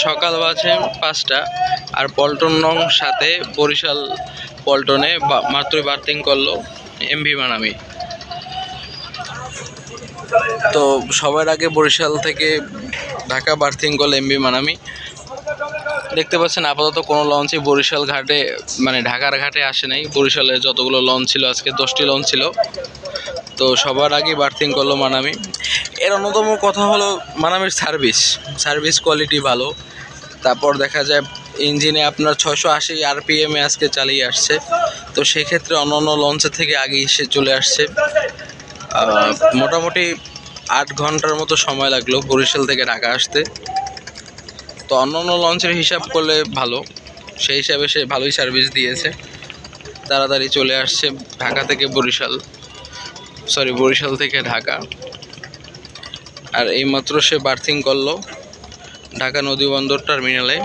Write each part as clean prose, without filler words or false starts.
সকাল বাজে 5টা আর পল্টন নং সাথে বরিশাল পল্টনে মাত্রই বার্থিং করলো এমভি মানামি। তো সবার আগে বরিশাল থেকে ঢাকা বার্থিং করলো এমভি মানামি। দেখতে পাচ্ছেন আপাতত কোনো লঞ্চই বরিশাল ঘাটে মানে ঢাকার ঘাটে আসে নাই। বরিশালে যতগুলো লঞ্চ ছিল আজকে 10টি লঞ্চ ছিল। তো সবার আগে বার্থিং করলো মানামি। এর অন্যতম কথা হলো মানামির সার্ভিস কোয়ালিটি ভালো। তারপর দেখা যায় ইঞ্জিনে আপনার 680 আরপিএমে আজকে চালিয়ে আসছে। তো সেক্ষেত্রে অন্যান্য লঞ্চের থেকে আগে এসে চলে আসছে। মোটামুটি 8 ঘন্টার মতো সময় লাগলো বরিশাল থেকে ঢাকা আসতে। তো অন্যান্য লঞ্চের হিসাব করলে ভালো, সেই হিসাবে সে ভালোই সার্ভিস দিয়েছে। তাড়াতাড়ি চলে আসছে ঢাকা থেকে বরিশাল থেকে ঢাকা। আর এইমাত্র সে বার্থিং করলো ঢাকা নদীবন্দর টার্মিনালে।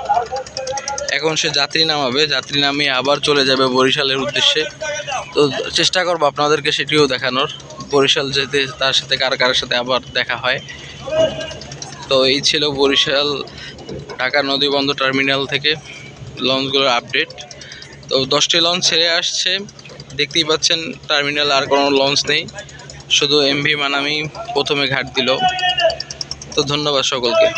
এখন সে যাত্রী নামাবে, যাত্রী নামিয়ে আবার চলে যাবে বরিশালের উদ্দেশ্যে। তো চেষ্টা করবো আপনাদেরকে সেটিও দেখানোর, বরিশাল যেতে তার সাথে কার সাথে আবার দেখা হয়। তো এই ছিল বরিশাল ঢাকা নদীবন্দর টার্মিনাল থেকে লঞ্চগুলোর আপডেট। তো 10টি লঞ্চ ছেড়ে আসছে, দেখতেই পাচ্ছেন টার্মিনাল আর কোনো লঞ্চ নেই, শুধু এমভি মানামি প্রথমে ঘাট দিল। তো ধন্যবাদ সকলকে।